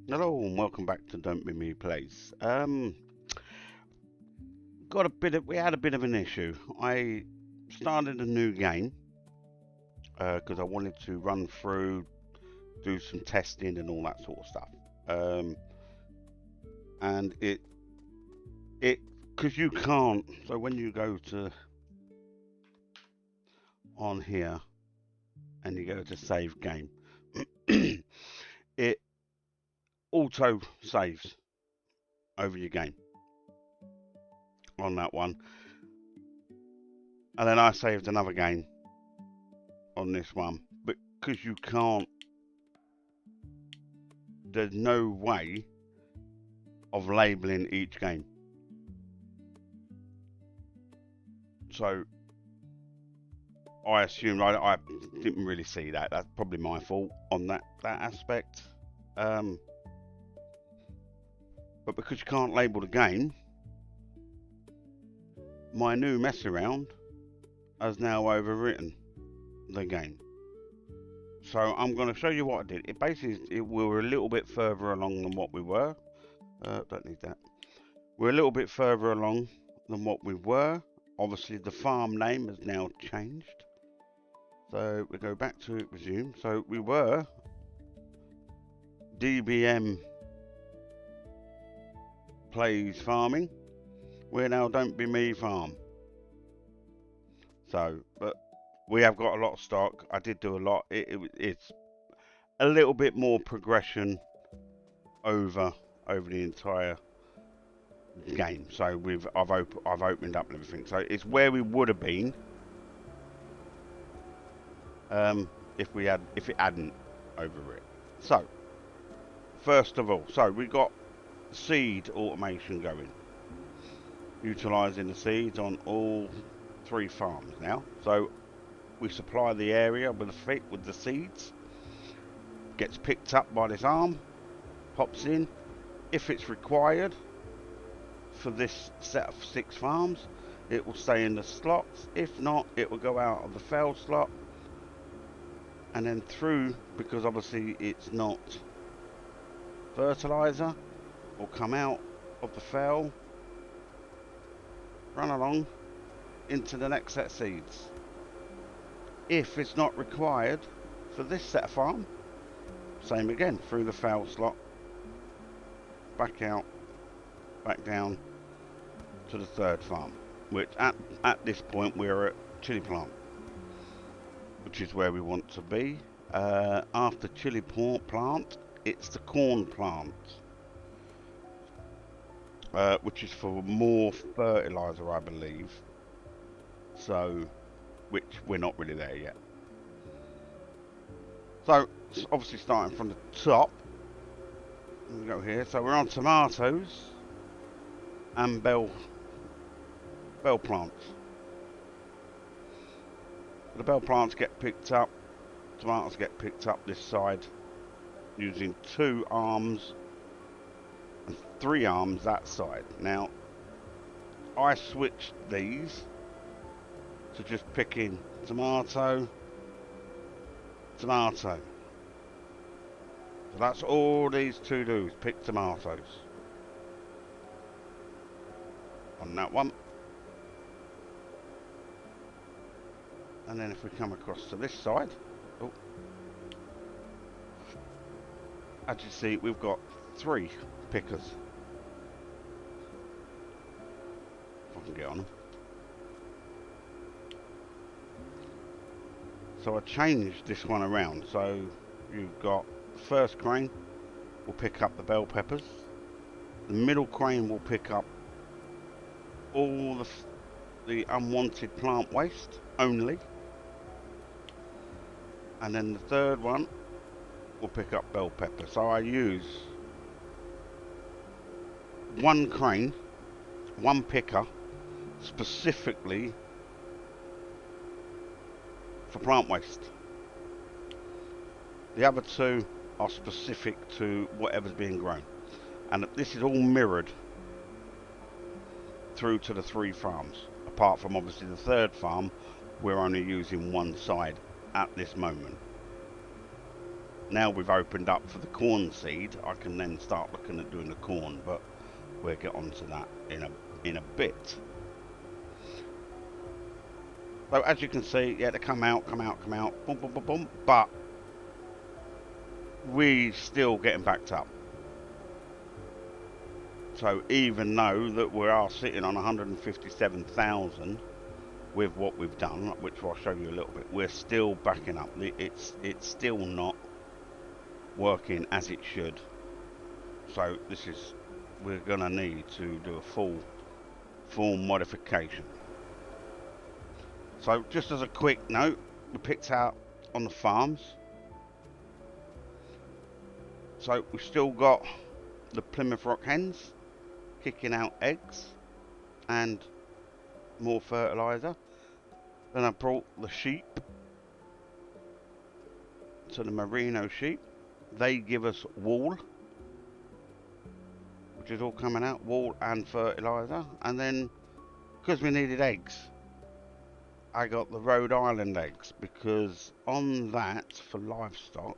Hello and welcome back to Don't Be Me Plays. We had a bit of an issue. I started a new game because I wanted to run through, do some testing and all that sort of stuff. Um, and it because you can't. So when you go to on here and you go to save game, it auto saves over your game on that one, and then I saved another game on this one, but because you can't, there's no way of labeling each game. So I assumed I didn't really see that. That's probably my fault on that aspect. Um, but because you can't label the game, my new mess around has now overwritten the game. So I'm going to show you what I did. It basically, we were a little bit further along than what we were. Don't need that. We're a little bit further along than what we were. Obviously, the farm name has now changed. So we go back to resume. So we were DBM Plays Farming. We're now Don't Be Me Farm. So, but we have got a lot of stock. I did do a lot. It's a little bit more progression over the entire game. So I've opened up everything. So it's where we would have been if it hadn't overwritten. So first of all, we got seed automation going, utilising the seeds on all 3 farms now. So we supply the area with the seeds, gets picked up by this arm, pops in. If it's required for this set of 6 farms, it will stay in the slots. If not, it will go out of the fell slot and then through, because obviously it's not fertilizer, will come out of the fell, run along into the next set of seeds. If it's not required for this set of farm, same again, through the fell slot, back out, back down to the 3rd farm, which at this point we're at chili plant, which is where we want to be. After chili plant, it's the corn plant, which is for more fertilizer, I believe. So, which we're not really there yet. So, obviously starting from the top, we go here. So we're on tomatoes and bell plants. The bell plants get picked up, tomatoes get picked up this side using 2 arms and 3 arms that side. Now, I switched these to just picking tomato. So that's all these 2 do, is pick tomatoes on that one. And then if we come across to this side, as you see, we've got 3 pickers. If I can get on them. So I changed this one around. So you've got the first crane will pick up the bell peppers. The middle crane will pick up all the unwanted plant waste only. And then the 3rd one will pick up bell pepper. So I use 1 crane, 1 picker specifically for plant waste. The other 2 are specific to whatever's being grown. And this is all mirrored through to the 3 farms. Apart from obviously the 3rd farm, we're only using one side at this moment. now we've opened up for the corn seed, I can then start looking at doing the corn, but we'll get onto that in a bit. So as you can see, yeah, they come out, boom, boom, boom, boom, but we still getting backed up. So even though that we are sitting on 157,000 with what we've done, which I'll show you a little bit, we're still backing up. It's still not working as it should. So we're gonna need to do a full modification. So just as a quick note, we picked out on the farms. So we've still got the Plymouth Rock hens kicking out eggs and more fertilizer. Then I brought the sheep, so the merino sheep. They give us wool, which is all coming out, wool and fertilizer. And then, because we needed eggs, I got the Rhode Island eggs, because on that, for livestock,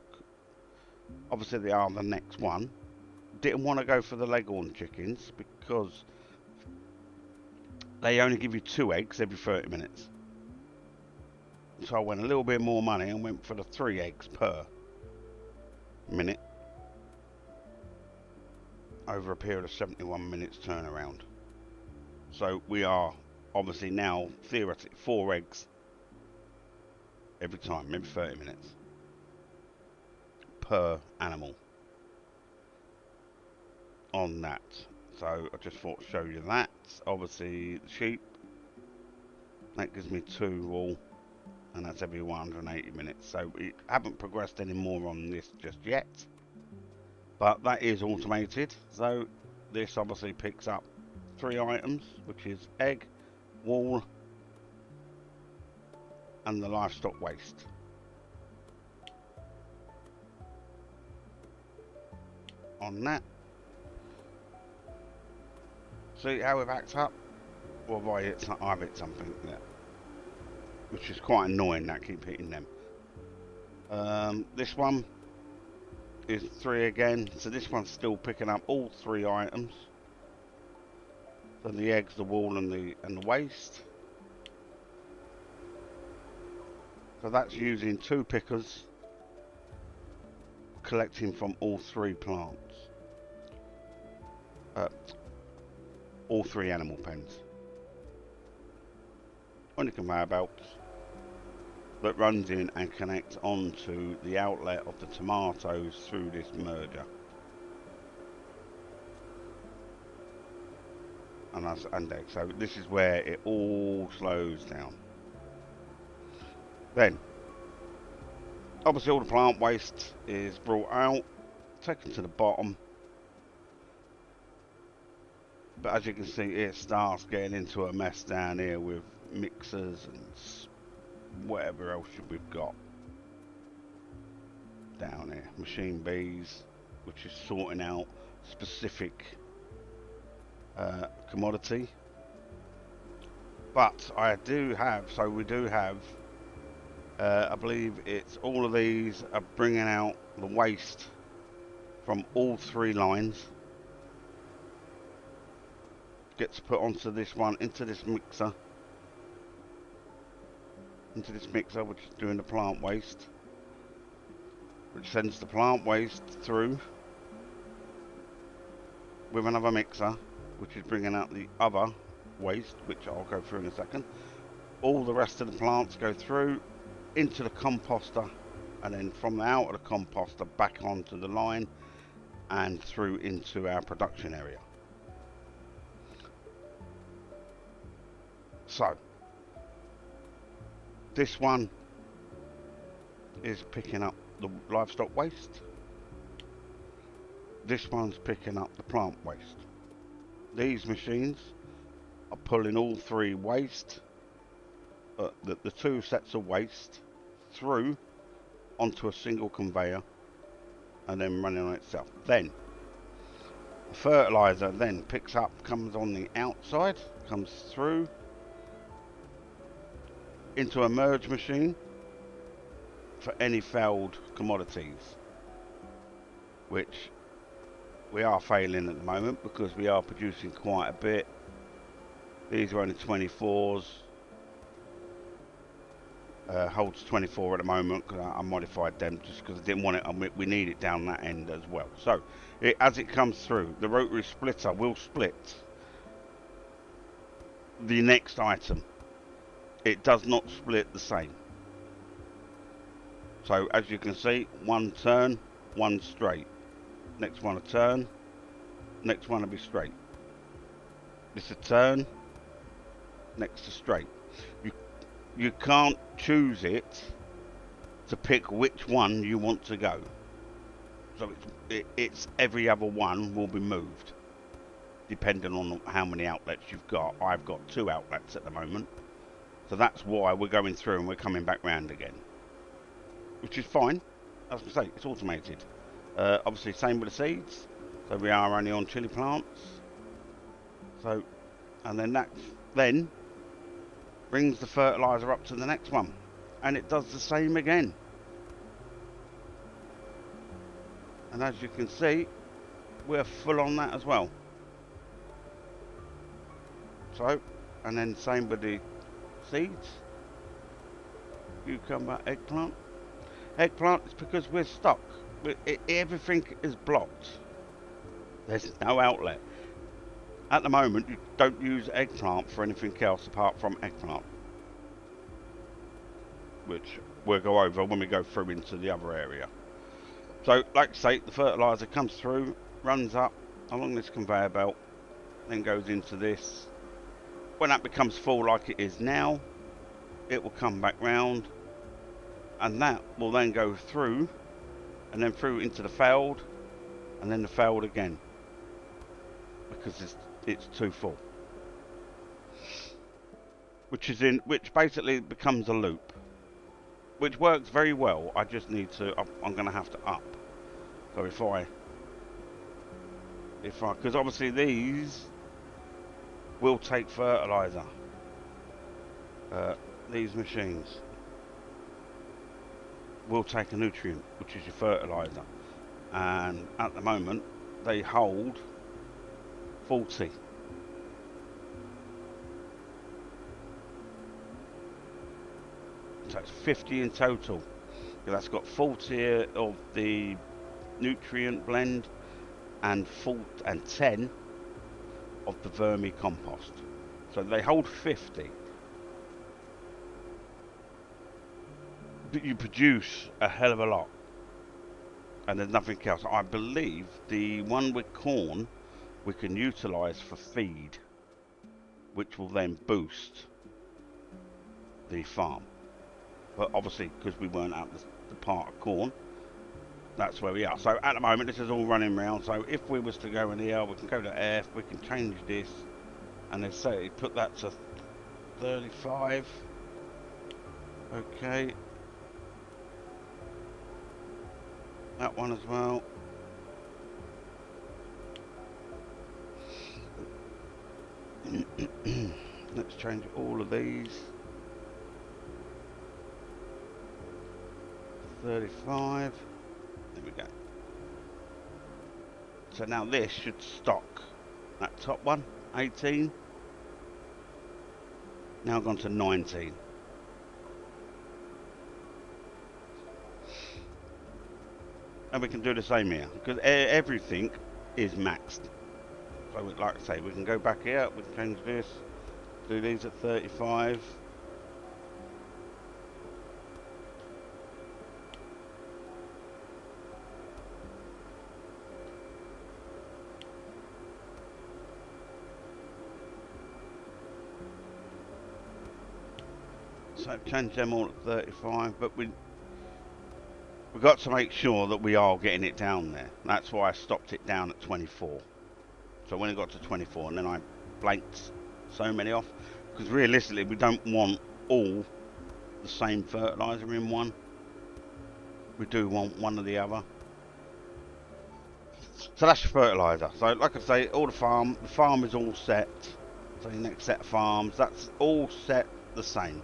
obviously they are the next one. Didn't want to go for the Leghorn chickens because they only give you 2 eggs every 30 minutes. So I went a little bit more money and went for the 3 eggs per minute over a period of 71 minutes turnaround. So we are obviously now theoretically 4 eggs every time, every 30 minutes per animal on that. So I just thought to show you that. Obviously the sheep, that gives me 2 wool, and that's every 180 minutes. So we haven't progressed any more on this just yet, but that is automated. So this obviously picks up 3 items, which is egg, wool, and the livestock waste. On that, see how we've backed up? Well, I've hit something there, which is quite annoying that I keep hitting them. This one is 3 again, so this one's still picking up all 3 items. So the eggs, the wool, and the waste. So that's using 2 pickers, collecting from all 3 plants. All 3 animal pens. On the conveyor belts that runs in and connects onto the outlet of the tomatoes through this merger. And so this is where it all slows down. Then, obviously all the plant waste is brought out, taken to the bottom. But as you can see, it starts getting into a mess down here with mixers and whatever else we've got down here. Machine bees, which is sorting out specific commodity. But we do have, I believe it's all of these are bringing out the waste from all 3 lines. Gets put onto this one, into this mixer, which is doing the plant waste, which sends the plant waste through with another mixer, which is bringing out the other waste, which I'll go through in a second. All the rest of the plants go through into the composter, and then from out of the composter back onto the line and through into our production area. So this one is picking up the livestock waste. This one's picking up the plant waste. These machines are pulling all 3 waste, the 2 sets of waste through onto a single conveyor and then running on itself. Then the fertilizer then picks up, comes on the outside, comes through into a merge machine for any failed commodities. which we are failing at the moment because we are producing quite a bit. These are only 24s. Holds 24 at the moment because I modified them just because I didn't want it, and we need it down that end as well. So as it comes through, the rotary splitter will split the next item. It does not split the same. So as you can see, one turn, one straight. Next one a turn, next one will be straight. This a turn, next a straight. You can't choose it to pick which one you want to go. So it's every other one will be moved, depending on how many outlets you've got. I've got 2 outlets at the moment. So that's why we're going through and we're coming back round again. Which is fine. As I say, it's automated. Obviously, same with the seeds. So we are only on chili plants. So, and then that brings the fertilizer up to the next one. And it does the same again. And as you can see, we're full on that as well. So, and then same with the seeds. Cucumber, eggplant. Eggplant is because we're stuck. Everything is blocked. There's no outlet. At the moment, you don't use eggplant for anything else apart from eggplant, which we'll go over when we go through into the other area. So, like I say, the fertilizer comes through, runs up along this conveyor belt, then goes into this. When that becomes full like it is now, it will come back round, and that will then go through, and then through into the failed, and then the failed again, because it's too full. Which basically becomes a loop, which works very well. I just need to, I'm going to have to up. So because obviously these will take fertilizer. These machines will take a nutrient, which is your fertilizer, and at the moment they hold 40. So it's 50 in total. That's got 40 of the nutrient blend and 10 of the vermicompost. So they hold 50. But you produce a hell of a lot. And there's nothing else. I believe the one with corn we can utilise for feed, which will then boost the farm. But obviously, because we weren't at the part of corn, that's where we are. So at the moment, this is all running round. So if we was to go in here, we can go to F, we can change this, and they say put that to 35. Okay. That one as well. Let's change all of these. 35. There we go. So now this should stock. That top one, 18. Now gone to 19. And we can do the same here, because everything is maxed. So like I say, we can go back here, we can change this, do these at 35. So change them all at 35, but we've got to make sure that we are getting it down there. That's why I stopped it down at 24. So when it got to 24, and then I blanked so many off, because realistically we don't want all the same fertilizer in one. We do want one or the other. So that's your fertilizer. So like I say, all the farm is all set. So your next set of farms, that's all set the same.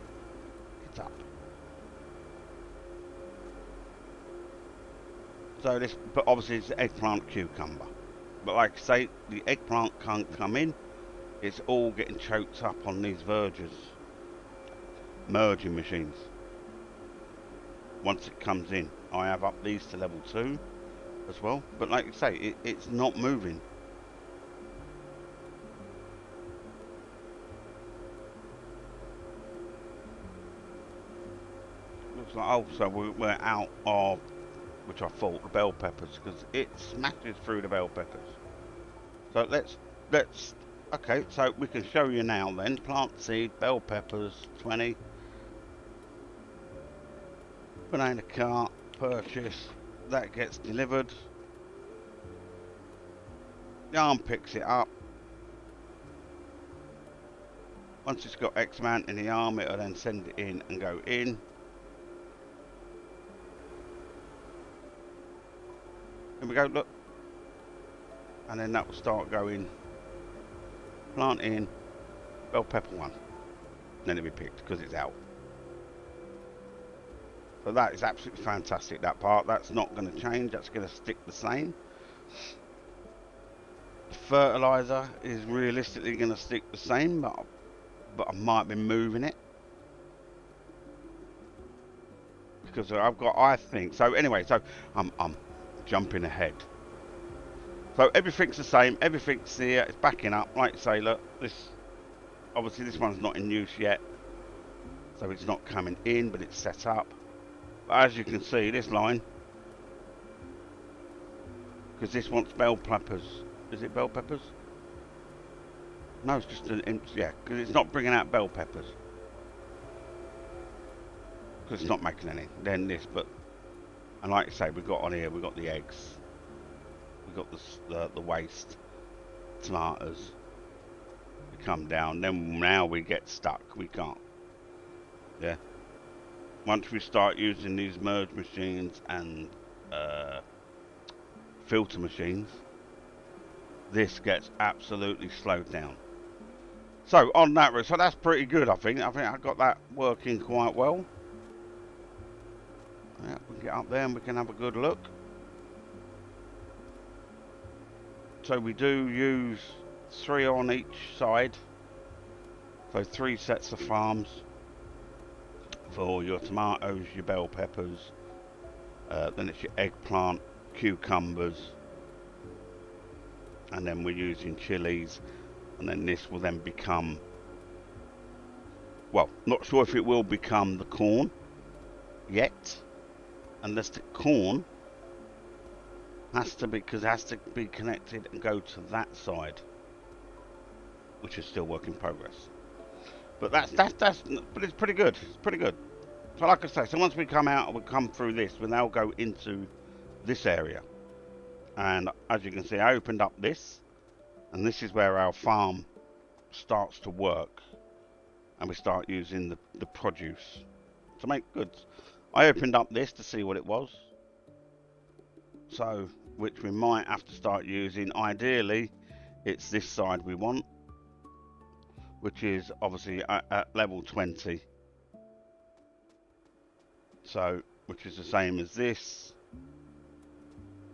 It's up. So this, but obviously it's eggplant cucumber. But like I say, the eggplant can't come in. It's all getting choked up on these merging machines. Once it comes in, I have up these to level 2 as well. But like I say, it's not moving. Looks like, oh, so we're out of, which I thought, the bell peppers, because it smashes through the bell peppers. So let's, okay, so we can show you now then. Plant seed, bell peppers, 20. Banana cart, purchase, that gets delivered. The arm picks it up. Once it's got X amount in the arm, it'll then send it in and go in. Here we go, look. And then that will start going. Plant in, bell pepper 1. Then it'll be picked because it's out. So that is absolutely fantastic, that part. That's not going to change. That's going to stick the same. The fertilizer is realistically going to stick the same, but I might be moving it. Because I've got, I think, so anyway, so I'm jumping ahead. So everything's the same. Everything's here. It's backing up. Like I say, look, this, obviously this one's not in use yet. So it's not coming in, but it's set up. But as you can see, this line, because this wants bell peppers. Is it bell peppers? No, it's just an, yeah, because it's not bringing out bell peppers. Because it's not making any. Then this, but, and like I say, we've got on here, we've got the eggs. We've got the waste tomatoes. We come down, then now we get stuck. We can't. Yeah. Once we start using these merge machines and filter machines, this gets absolutely slowed down. So on that route, so that's pretty good. I think I got that working quite well. Yeah, we can get up there and we can have a good look. So we do use 3 on each side. So 3 sets of farms for your tomatoes, your bell peppers, then it's your eggplant, cucumbers, and then we're using chilies, and then this will then become, well, not sure if it will become the corn yet, unless the corn has to be, because it has to be connected and go to that side, which is still work in progress. But that's but it's pretty good. It's pretty good. So like I say, so once we come out, we come through this, we'll now go into this area. And as you can see, I opened up this, and this is where our farm starts to work, and we start using the produce to make goods. I opened up this to see what it was, so which we might have to start using. Ideally, it's this side we want, which is obviously at level 20. So, which is the same as this,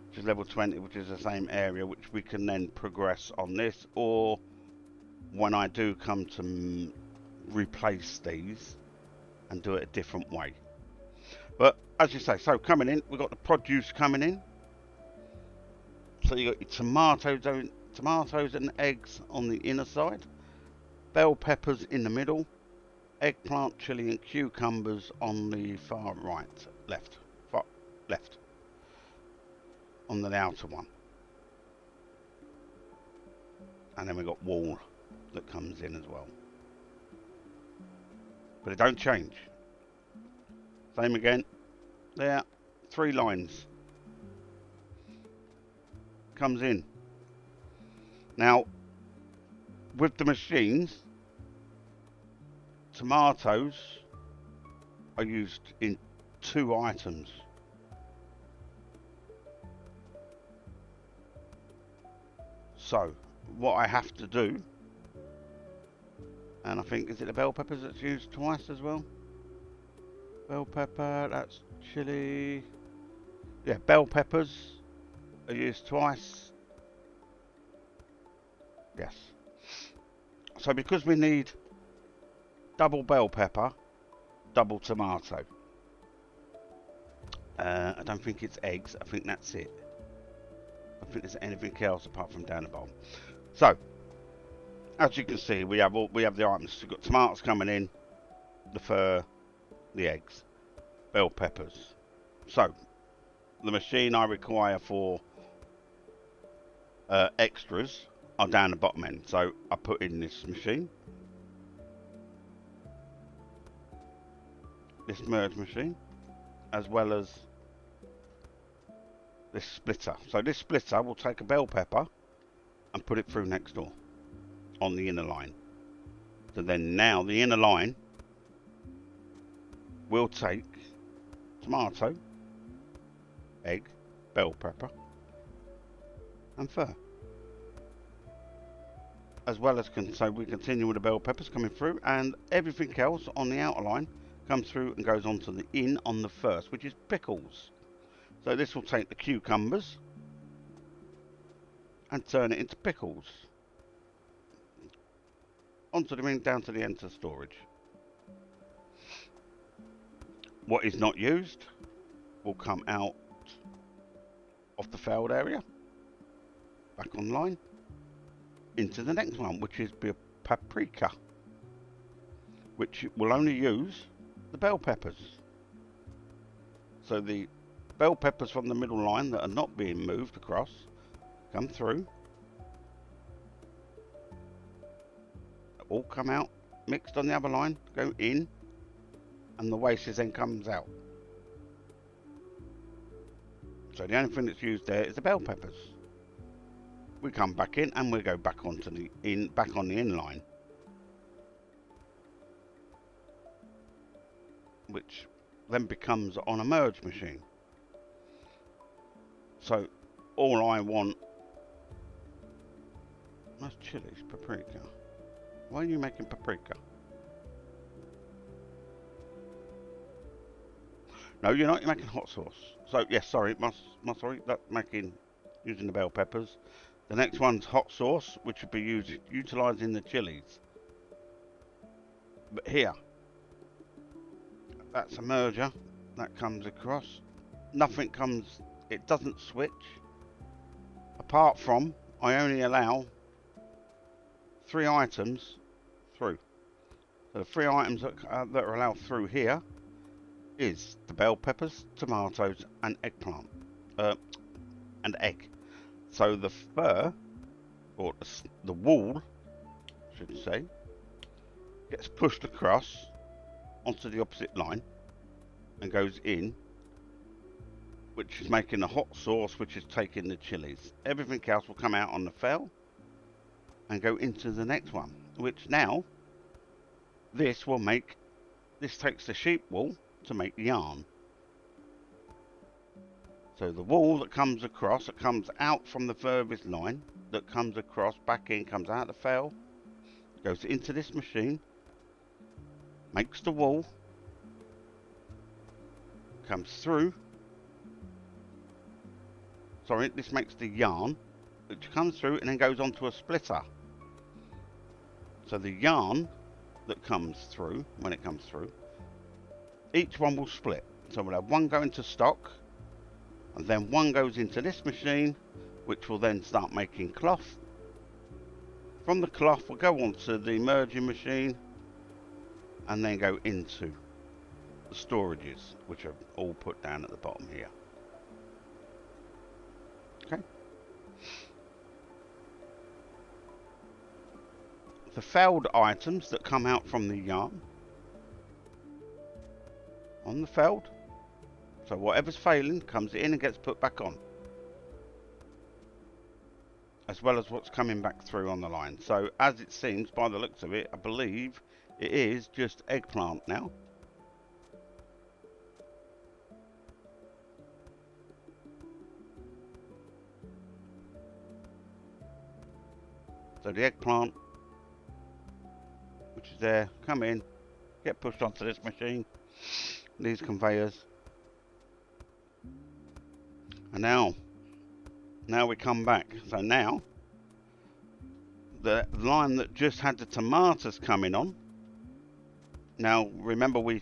which is level 20, which is the same area, which we can then progress on this, or when I do come to replace these and do it a different way. But as you say, so coming in, we've got the produce coming in. So you got your tomatoes and eggs on the inner side, bell peppers in the middle, eggplant, chili and cucumbers on the far right, left, on the outer one. And then we've got wool that comes in as well. But it don't change. Same again. There, 3 lines. Comes in. Now, with the machines, tomatoes are used in 2 items. So, what I have to do, and I think, is it the bell peppers that's used twice as well? Bell pepper, that's chili. Yeah, bell peppers are used twice. Yes. So because we need double bell pepper, double tomato. I don't think it's eggs. I think that's it. I think there's anything else apart from down the bottom. So, as you can see, we have the items. We've got tomatoes coming in, the fur, the eggs, bell peppers. So, the machine I require for extras are down the bottom end. So, I put in this machine, this merge machine, as well as this splitter. So this splitter will take a bell pepper and put it through next door on the inner line. So then now the inner line will take tomato, egg, bell pepper and fur. As well as, so we continue with the bell peppers coming through, and everything else on the outer line comes through and goes onto the in on the first, which is pickles. So this will take the cucumbers and turn it into pickles. Onto the ring, down to the enter storage. What is not used will come out of the failed area, back online, into the next one, which is paprika, which will only use the bell peppers. So the bell peppers from the middle line that are not being moved across come through, all come out, mixed on the other line, go in, and the waste then comes out. So the only thing that's used there is the bell peppers. We come back in and we go back onto the back on the in line, which then becomes on a merge machine. So all I want, that's chilies, paprika. Why are you making paprika? No, you're not. You're making hot sauce. So yes, sorry, sorry. That's making using the bell peppers. The next one's hot sauce, which would be utilising the chilies. But here, that's a merger that comes across. Nothing comes. It doesn't switch. Apart from, I only allow 3 items through. So the 3 items that are allowed through here is the bell peppers, tomatoes, and eggplant, and egg. So the fur, or the wool, I should say, gets pushed across onto the opposite line and goes in, which is making the hot sauce, which is taking the chilies. Everything else will come out on the fell and go into the next one, which now this takes the sheep wool to make yarn. So the wool that comes across, it comes out from the furthest line, that comes across, back in, comes out the fell, goes into this machine, makes the wool, comes through, sorry, this makes the yarn, which comes through and then goes onto a splitter. So the yarn that comes through, when it comes through, each one will split. So we'll have one go into stock, and then one goes into this machine, which will then start making cloth. From the cloth we'll go onto the merging machine and then go into the storages, which are all put down at the bottom here. Okay. The felled items that come out from the yarn on the felled, so whatever's failing comes in and gets put back on, as well as what's coming back through on the line. So as it seems, by the looks of it, I believe it is just eggplant now. So the eggplant, which is there, come in, get pushed onto this machine, these conveyors, And now we come back. So now the line that just had the tomatoes coming on. Now remember we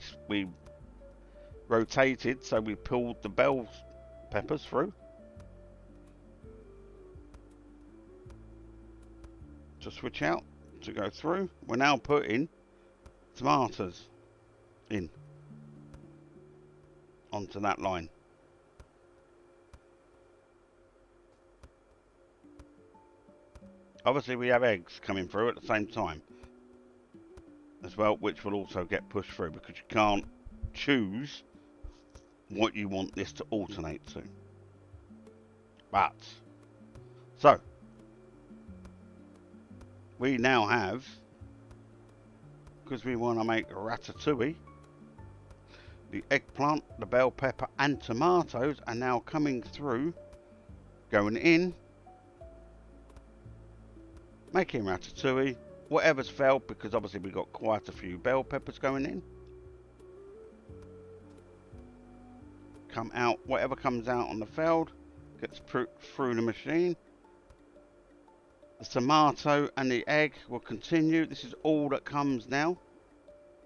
rotated, so we pulled the bell peppers through to switch out to go through. We're now putting tomatoes in onto that line. Obviously we have eggs coming through at the same time as well, which will also get pushed through because you can't choose what you want this to alternate to. But so we now have, because we want to make ratatouille, the eggplant, the bell pepper and tomatoes are now coming through, going in, making ratatouille. Whatever's fell, because obviously we've got quite a few bell peppers going in. Come out, whatever comes out on the feld gets through the machine. The tomato and the egg will continue. This is all that comes now.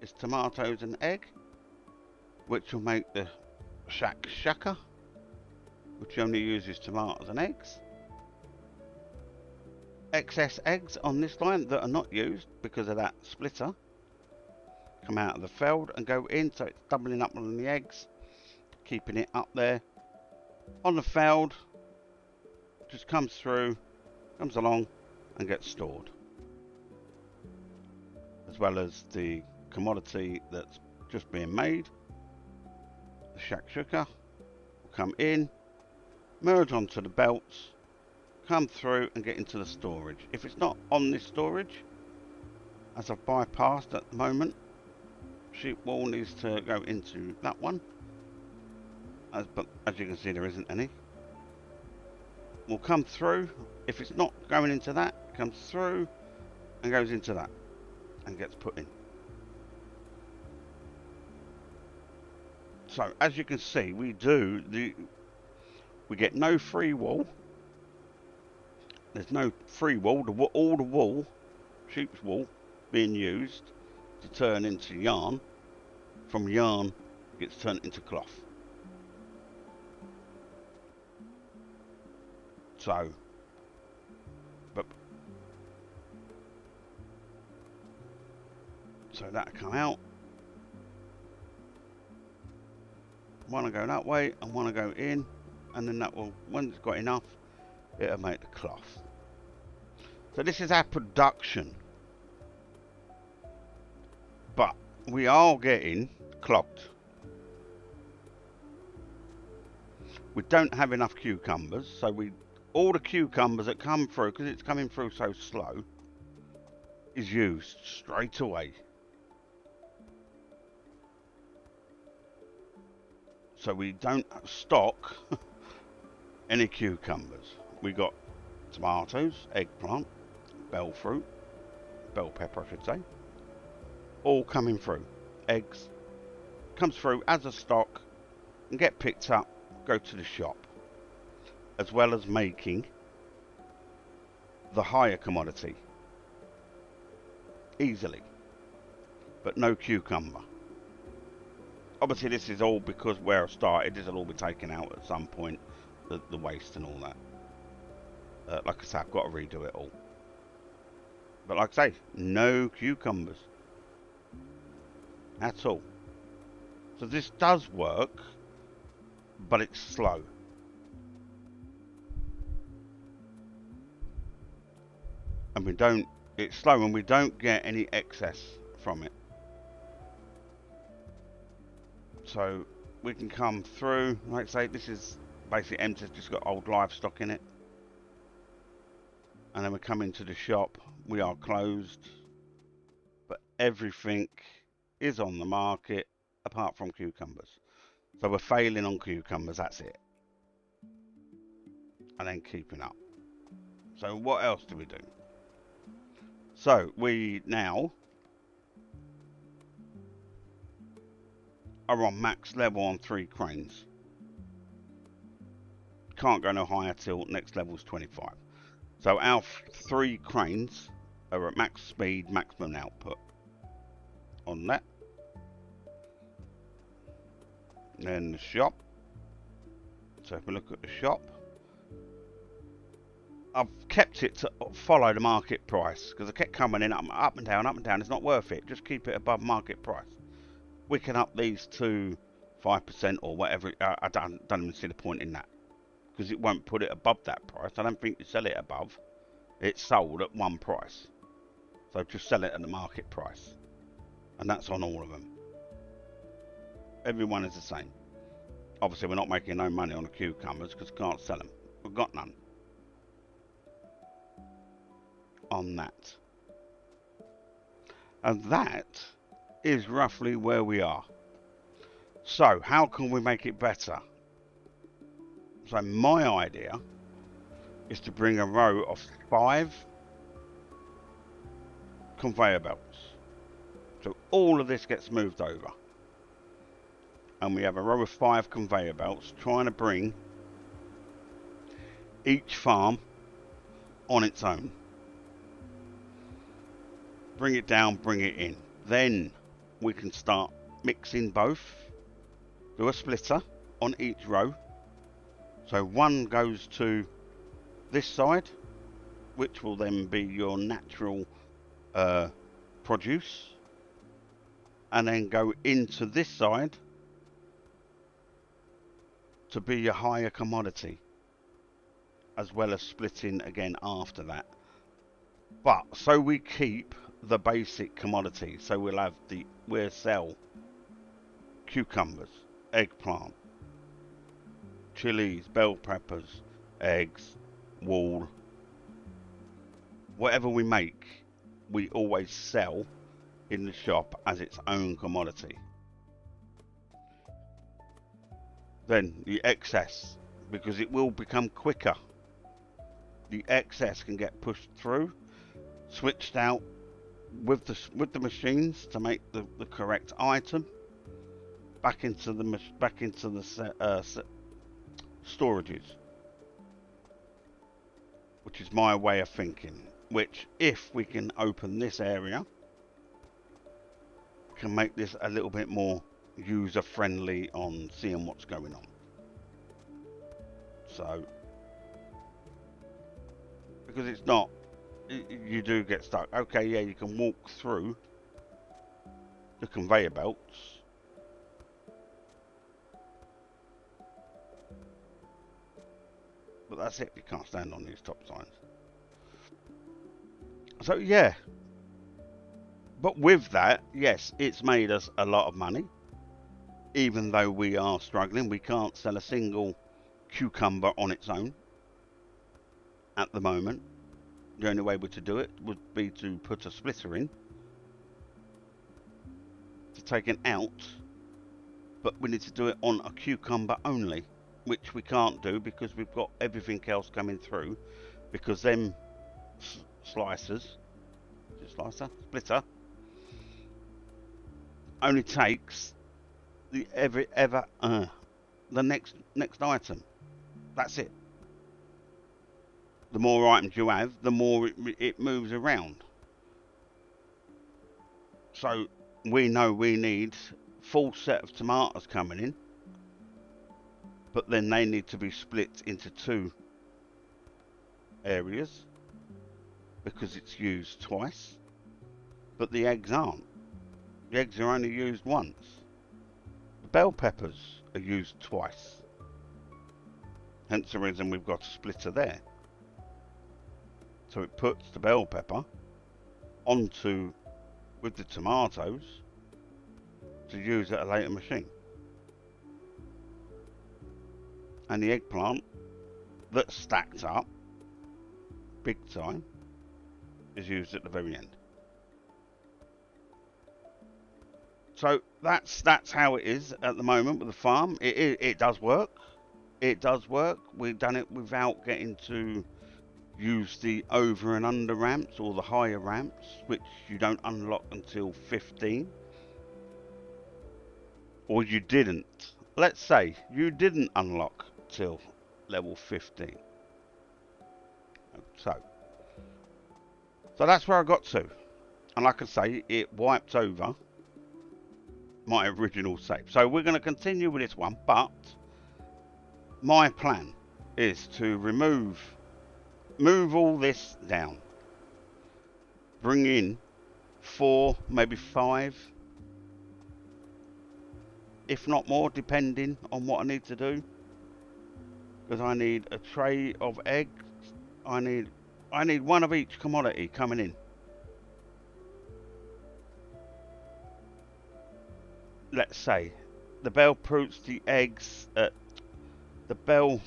It's tomatoes and egg, which will make the shakshuka, which only uses tomatoes and eggs. Excess eggs on this line that are not used because of that splitter come out of the feld and go in, so it's doubling up on the eggs, keeping it up there on the feld. Just comes through, comes along and gets stored, as well as the commodity that's just being made. The shakshuka will come in, merge onto the belts, come through and get into the storage. If it's not on this storage, as I've bypassed at the moment, sheep wool needs to go into that one, but as you can see there isn't any. Will come through. If it's not going into that, it comes through and goes into that and gets put in. So as you can see, we get no free wool. There's no free wool. All the wool, sheep's wool, being used to turn into yarn. From yarn, it gets turned into cloth. So that'll come out. One will go that way and one will go in, and then that will, when it's got enough, it'll make the cloth. So this is our production, but we are getting clogged. We don't have enough cucumbers, so all the cucumbers that come through, because it's coming through so slow, is used straight away. So we don't stock any cucumbers. We got tomatoes, eggplant, bell fruit, bell pepper I should say, all coming through. Eggs comes through as a stock and get picked up, go to the shop, as well as making the higher commodity easily, but no cucumber. Obviously this is all because where I started, this will all be taken out at some point, the waste and all that. Like I say, I've got to redo it all. But like I say, no cucumbers at all. So this does work, but it's slow. And it's slow and we don't get any excess from it. So we can come through, like I say, this is basically empty, it's just got old livestock in it. And then we come into the shop, we are closed, but everything is on the market apart from cucumbers. So we're failing on cucumbers, that's it. And then keeping up. So what else do we do? So we now are on max level on 3 cranes. can't go no higher till next level's 25. So our 3 cranes are at max speed, maximum output on that. Then the shop. So if we look at the shop, I've kept it to follow the market price because I kept coming in up and down, up and down. It's not worth it. Just keep it above market price. We can up these to 5% or whatever. I don't even see the point in that because it won't put it above that price. I don't think you sell it above. It's sold at one price. So just sell it at the market price. And that's on all of them. Everyone is the same. Obviously, we're not making no money on the cucumbers because we can't sell them. We've got none on that. And that is roughly where we are. So, how can we make it better? So, my idea is to bring a row of 5 conveyor belts. So, all of this gets moved over. And we have a row of 5 conveyor belts trying to bring each farm on its own. Bring it down, bring it in. Then we can start mixing both. Do a splitter on each row. So one goes to this side, which will then be your natural produce. And then go into this side to be your higher commodity, as well as splitting again after that. But so we keep the basic commodity, so we'll sell cucumbers, eggplant, chilies, bell peppers, eggs, wool, whatever we make, we always sell in the shop as its own commodity. Then the excess, because it will become quicker. The excess can get pushed through, switched out with the machines to make the correct item back into the storages, which is my way of thinking. Which, if we can open this area, can make this a little bit more user friendly on seeing what's going on. So, because it's not, you do get stuck. Okay, yeah, you can walk through the conveyor belts, but that's it. You can't stand on these top signs. So yeah, but with that, yes, it's made us a lot of money. Even though we are struggling, we can't sell a single cucumber on its own at the moment. The only way to do it would be to put a splitter in to take it out, but we need to do it on a cucumber only, which we can't do because we've got everything else coming through, because them splitter only takes the the next item. That's it. The more items you have, the more it moves around. So we know we need full set of tomatoes coming in, but then they need to be split into 2 areas because it's used twice. But the eggs aren't. The eggs are only used once. The bell peppers are used twice. Hence the reason we've got a splitter there. So it puts the bell pepper onto with the tomatoes to use at a later machine. And the eggplant that's stacked up big time is used at the very end. So that's how it is at the moment with the farm. It does work. It does work. We've done it without getting to use the over and under ramps or the higher ramps, which you don't unlock until 15. Or you didn't. Let's say you didn't unlock till level 15. So that's where I got to. And like I say, it wiped over my original save. So we're going to continue with this one, but my plan is to move all this down, bring in 4, maybe 5, if not more, depending on what I need to do. Because I need a tray of eggs. I need one of each commodity coming in. Let's say the bell fruits, the eggs, the bell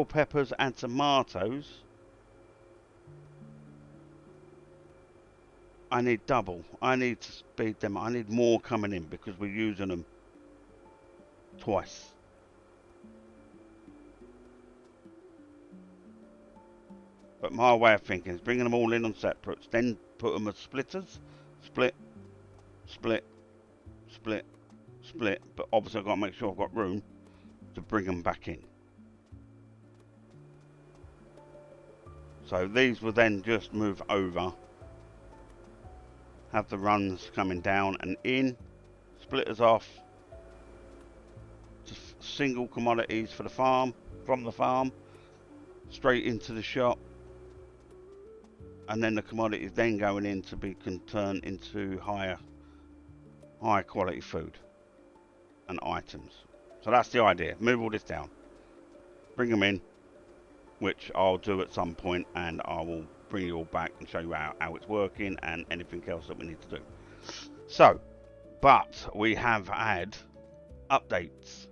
peppers and tomatoes. I need double. I need to speed them. I need more coming in because we're using them twice. But my way of thinking is bringing them all in on separates, then put them as splitters, split, split, split, split. But obviously I've got to make sure I've got room to bring them back in. So these will then just move over, have the runs coming down and in, splitters off, just single commodities for the farm, from the farm, straight into the shop. And then the commodities then going in to be turned into higher quality food and items. So that's the idea. Move all this down, bring them in, which I'll do at some point, and I will bring you all back and show you how it's working and anything else that we need to do. So, but we have had updates.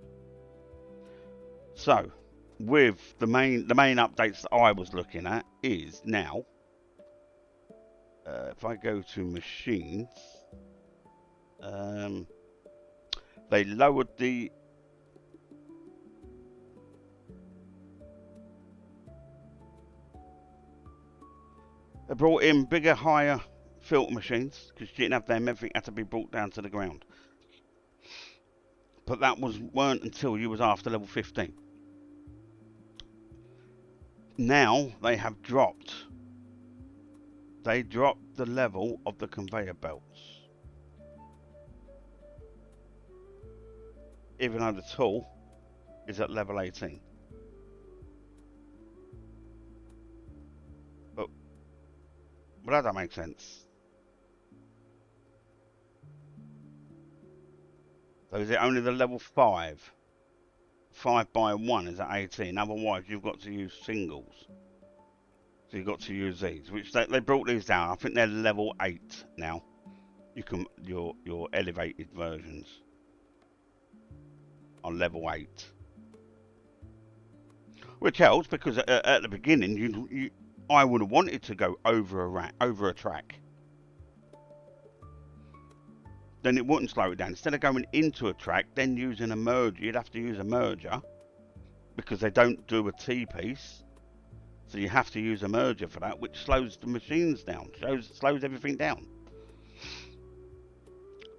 So, with the main updates that I was looking at is now. If I go to machines, they lowered the they brought in bigger, higher filter machines because you didn't have them. Everything had to be brought down to the ground. But that weren't until you was after level 15. Now they have dropped. They dropped the level of the conveyor belts. Even though the tool is at level 18. But that don't make sense. So is it only the level 5? 5 by 1 is at 18. Otherwise you've got to use singles. So you've got to use these, which they brought these down. I think they're level 8 now. You can your elevated versions are level 8, which helps because at the beginning I would have wanted to go over a track. Then it wouldn't slow it down. Instead of going into a track, then using a merger, you'd have to use a merger because they don't do a T-piece. So you have to use a merger for that, which slows the machines down, slows everything down.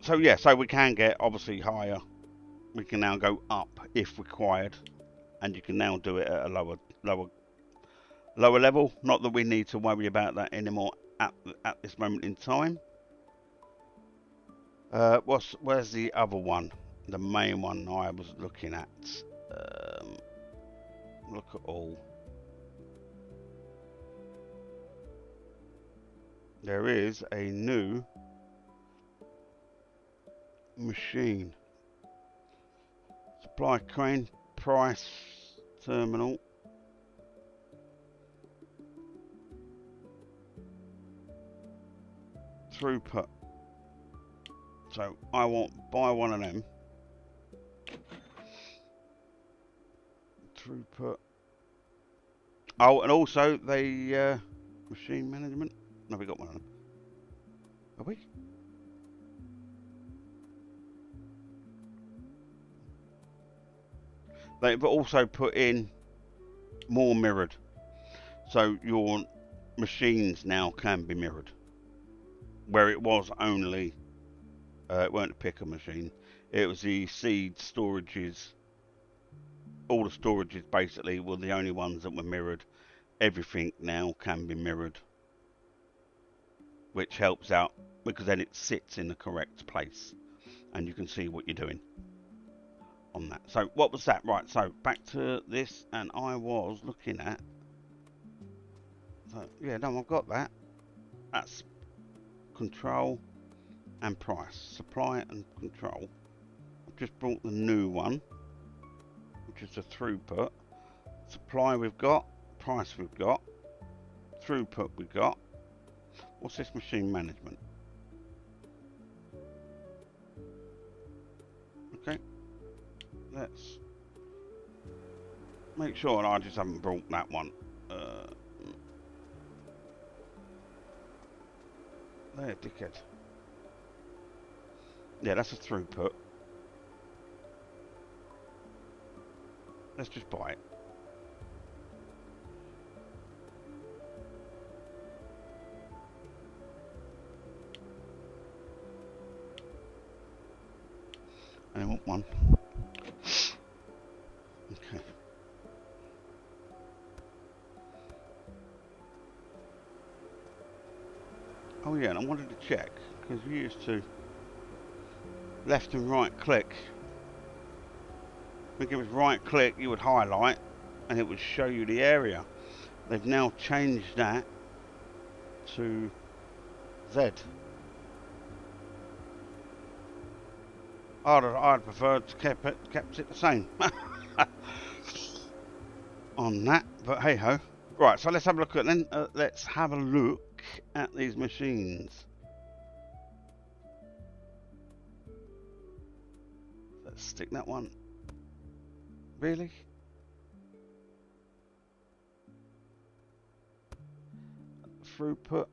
So yeah, so we can get obviously higher. We can now go up if required, and you can now do it at a lower level. Not that we need to worry about that anymore at this moment in time. Where's the other one? The main one I was looking at. Look at all. There is a new machine. Supply crane price terminal. Throughput. So I want buy one of them. Throughput. Oh, and also the machine management. No, we got one of them. Have we? They've also put in more mirrored. So your machines now can be mirrored. Where it was only, it weren't a picker machine. It was the seed storages all the storages basically were the only ones that were mirrored. Everything now can be mirrored, which helps out because then it sits in the correct place and you can see what you're doing on that. So what was that? Right, so back to this, and I was looking at, so yeah, no, I've got that. That's control and price, supply and control. I've just brought the new one, which is the throughput. Supply we've got, price we've got, throughput we've got. What's this? Machine management. Okay, let's make sure I just haven't brought that one. There, dickhead. Yeah, that's a throughput. Let's just buy it. I want one. Okay. Oh yeah, and I wanted to check, because you used to left and right click. When it was right click, you would highlight and it would show you the area. They've now changed that to Z. I'd prefer to kept it the same on that, but hey ho. Right, so let's have a look at then. Let's have a look at these machines. Let's stick that one. Really? Throughput.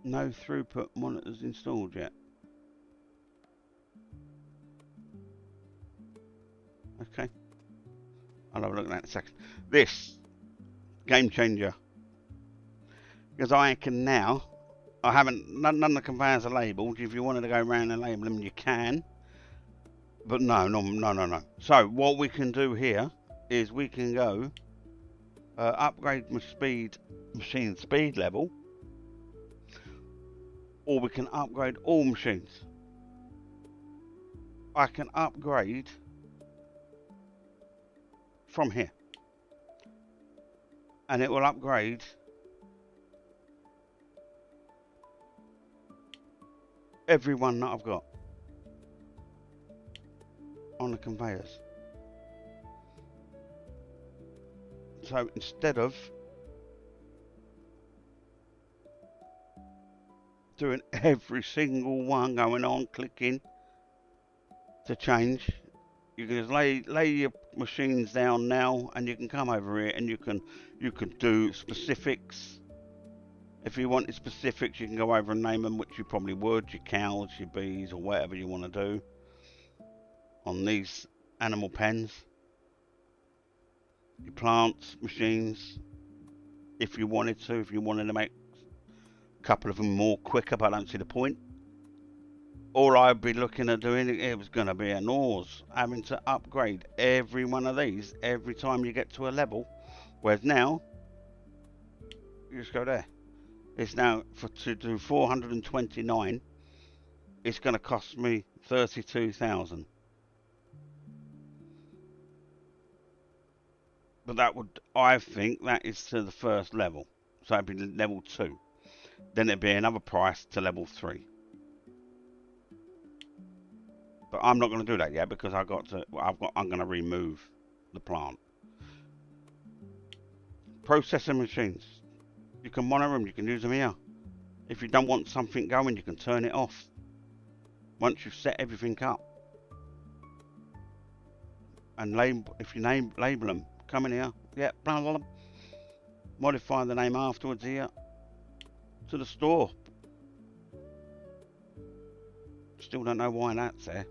No throughput monitors installed yet. Okay. I'll have a look at that in a second. This game changer, because I can now, I haven't, none of the conveyors are labelled. If you wanted to go around and label them, you can, but no. So what we can do here is we can go upgrade machine speed level, or we can upgrade all machines. I can upgrade from here, and it will upgrade every one that I've got on the conveyors. So instead of doing every single one, going on clicking to change, you can just lay your machines down now, and you can come over here and you can do specifics. If you wanted specifics, you can go over and name them, which you probably would, your cows, your bees, or whatever you want to do on these animal pens. Your plants, machines, if you wanted to make a couple of them more quicker, but I don't see the point. All I'd be looking at doing, it was going to be a nose, having to upgrade every one of these every time you get to a level, whereas now you just go there. It's now to do 429. It's going to cost me 32,000. But that would, I think, that is to the first level. So it'd be level 2. Then it'd be another price to level 3. But I'm not going to do that yet because I'm going to remove the plant. Processing machines. You can monitor them, you can use them here. If you don't want something going, you can turn it off. Once you've set everything up. And if you label them, come in here, yeah, blah, blah, blah. Modify the name afterwards here. To the store. Still don't know why that's there.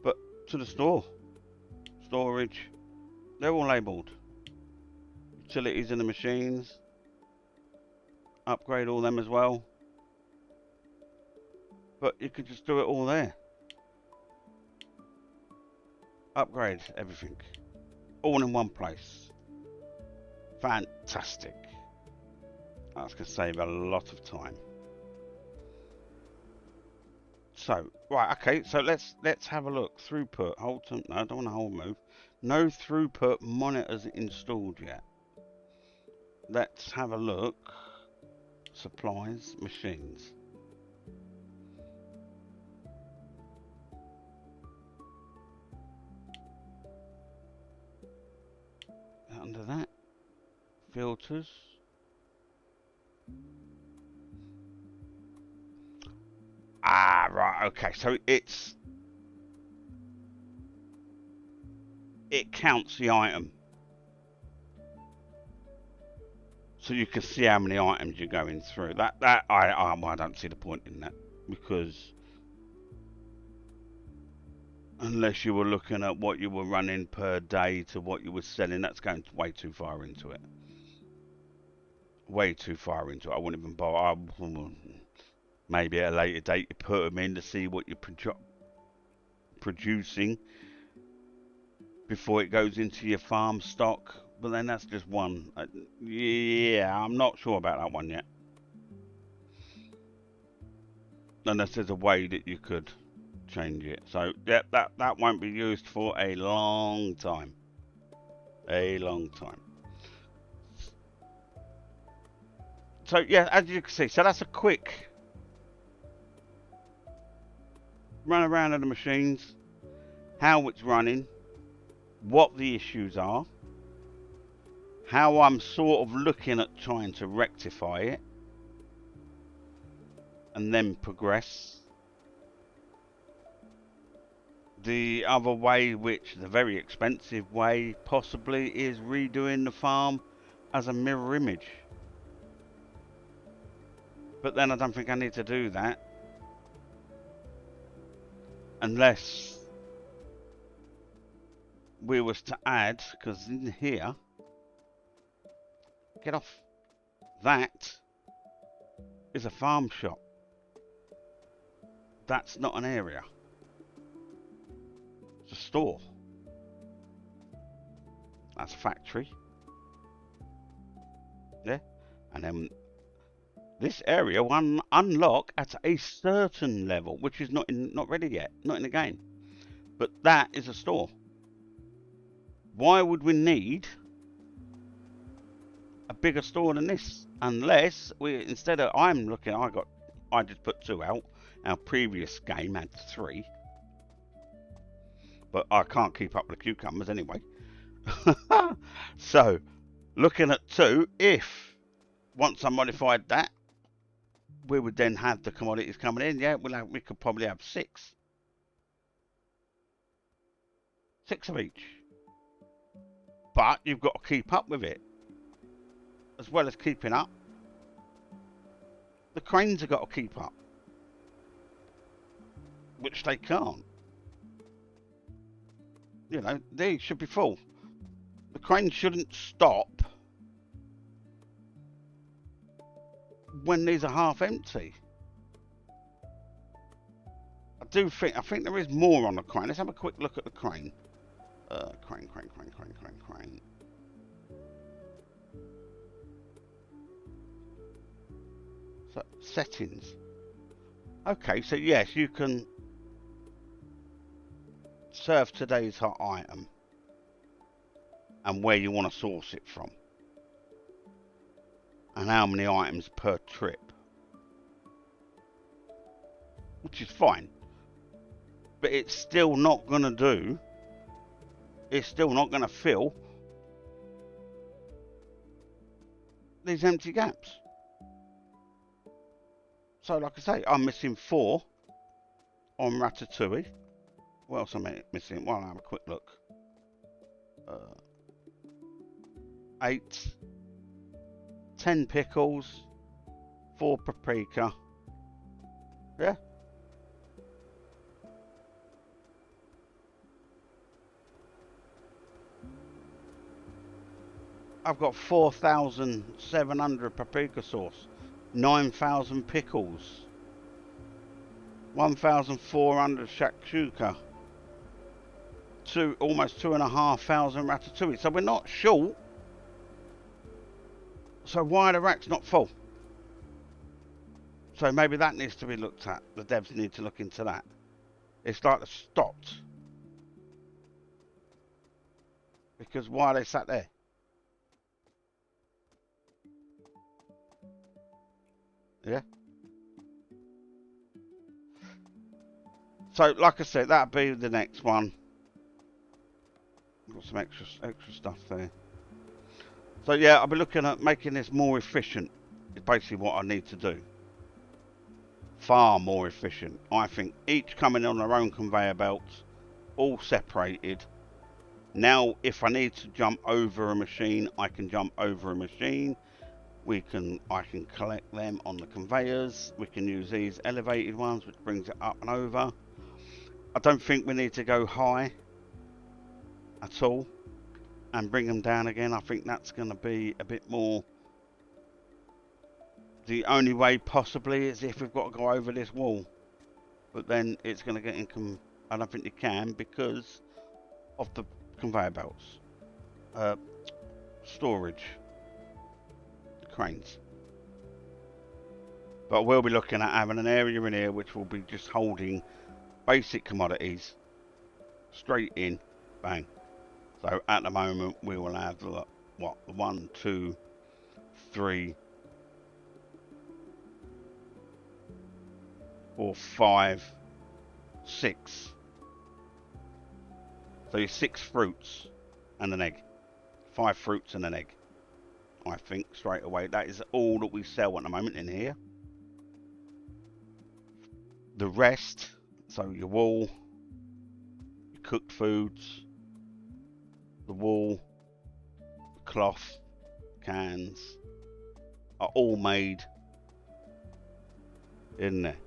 But to the store. Storage. They're all labelled. utilities in the machines. Upgrade all them as well. But you could just do it all there. Upgrade everything. All in one place. Fantastic. That's going to save a lot of time. So, right, okay, so let's have a look. Throughput, hold to, no, I don't want to hold move. No throughput monitors installed yet. Let's have a look. Supplies, machines. Under that, filters. Ah, right, okay, so it counts the item. So you can see how many items you're going through. I don't see the point in that, because unless you were looking at what you were running per day to what you were selling, that's going way too far into it. Way too far into it. I wouldn't even bother. Maybe at a later date you put them in to see what you're producing before it goes into your farm stock. But then that's just one. Yeah, I'm not sure about that one yet. Unless there's a way that you could change it. So, yeah, that won't be used for a long time. A long time. So, yeah, as you can see, so that's a quick run around of the machines, how it's running, what the issues are, how I'm sort of looking at trying to rectify it, and then progress. The other way, which the very expensive way possibly, is redoing the farm as a mirror image. But then I don't think I need to do that unless we was to add, because in here, get off, that is a farm shop. That's not an area. It's a store. That's a factory. Yeah. And then this area will unlock at a certain level, which is not ready yet, not in the game. But that is a store. Why would we need a bigger store than this? Unless we, instead of, I'm looking, I just put 2 out. Our previous game had 3. But I can't keep up with the cucumbers anyway. So, looking at 2, if once I modified that, we would then have the commodities coming in. Yeah, we could probably have 6. 6 of each. But you've got to keep up with it. As well as keeping up, the cranes have got to keep up. Which they can't. You know, they should be full. The crane shouldn't stop when these are half empty. I think there is more on the crane. Let's have a quick look at the crane. Crane. So, settings. Okay, so yes, you can serve today's hot item and where you want to source it from and how many items per trip, which is fine, but it's still not going to do, it's still not going to fill these empty gaps. So like I say, I'm missing 4 on Ratatouille. What else am I missing? Well, I'll have a quick look. 8, 10 pickles, 4 paprika. Yeah. I've got 4,700 paprika sauce, 9,000 pickles, 1,400 shakshuka, almost 2,500 ratatouille. So we're not short. So why are the racks not full? So maybe that needs to be looked at. The devs need to look into that. It's like they're stopped. Because why are they sat there? Yeah. So like I said, that'll be the next one. Got some extra stuff there. So yeah, I'll be looking at making this more efficient. It's basically what I need to do. Far more efficient. I think each coming on their own conveyor belts, all separated. Now, if I need to jump over a machine, I can jump over a machine. I can collect them on the conveyors. We can use these elevated ones, which brings it up and over. I don't think we need to go high at all and bring them down again. I think that's going to be a bit more. The only way possibly is if we've got to go over this wall, but then it's going to get in. I don't think you can because of the conveyor belts, storage, cranes. But we'll be looking at having an area in here which will be just holding basic commodities straight in, bang. So at the moment we will have what 1, 2, 3, 4, 5, 6. So you're 6 fruits and an egg. 5 fruits and an egg. I think straight away. That is all that we sell at the moment in here. The rest, so your wool, your cooked foods, the wool, the cloth, cans, are all made in there.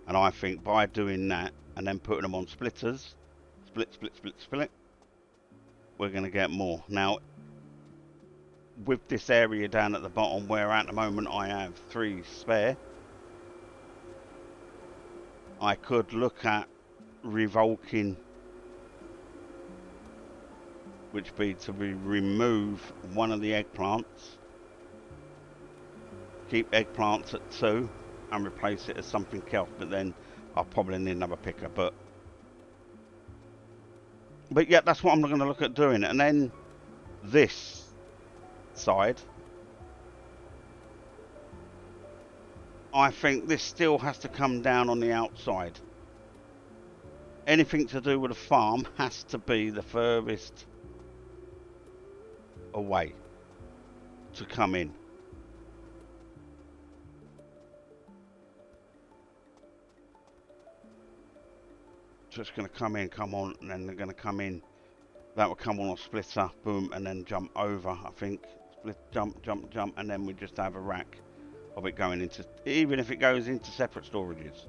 And I think by doing that and then putting them on splitters, split, we're going to get more. Now, with this area down at the bottom where at the moment I have 3 spare, I could look at revoking, which be to remove one of the eggplants, keep eggplants at 2 and replace it as something else, but then I'll probably need another picker. But yeah, that's what I'm going to look at doing. And then this side, I think this still has to come down on the outside. Anything to do with a farm has to be the furthest away to come in. So it's going to come in, come on, and then they're going to come in. That will come on a splitter, boom, and then jump over, I think. Split, jump, and then we just have a rack of it going into, even if it goes into separate storages.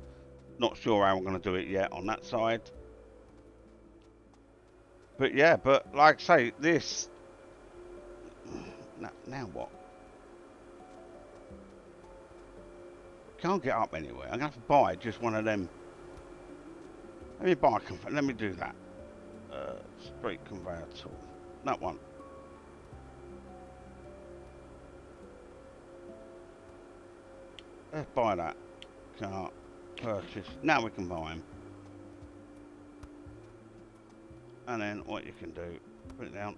Not sure how I'm going to do it yet on that side. But yeah, but like I say, this... Now what? Can't get up anywhere. I'm going to have to buy just one of them. Let me do that. Straight conveyor tool. That one. Let's buy that. Can't purchase. Now we can buy them. And then what you can do, put it down.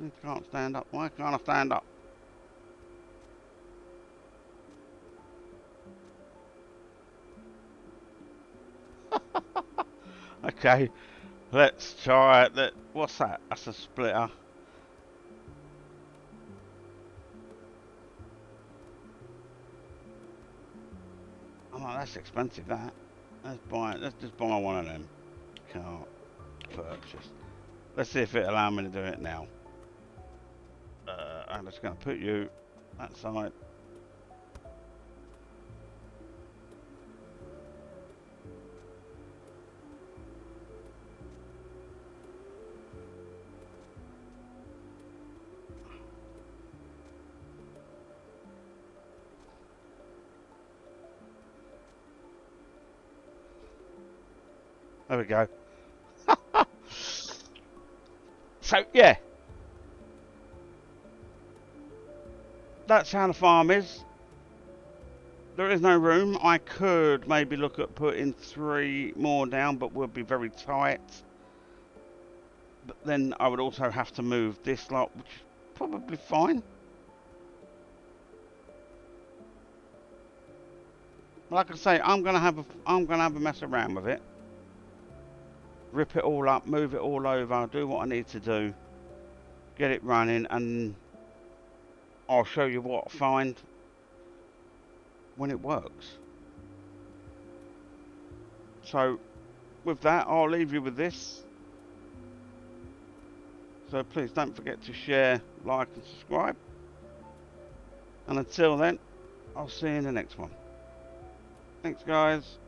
You can't stand up. Why can't I stand up? Okay, let's try it. What's that? That's a splitter. Oh, that's expensive, that. Let's just buy one of them. Can't purchase. Let's see if it allows me to do it now. I'm just going to put you that side. There we go. So, yeah. That's how the farm is. There is no room. I could maybe look at putting 3 more down, but we'll be very tight. But then I would also have to move this lot, which is probably fine. Like I say, I'm gonna have a mess around with it. Rip it all up, move it all over, do what I need to do, get it running, and I'll show you what I find when it works. So with that, I'll leave you with this. So please don't forget to share, like and subscribe. And until then, I'll see you in the next one. Thanks guys.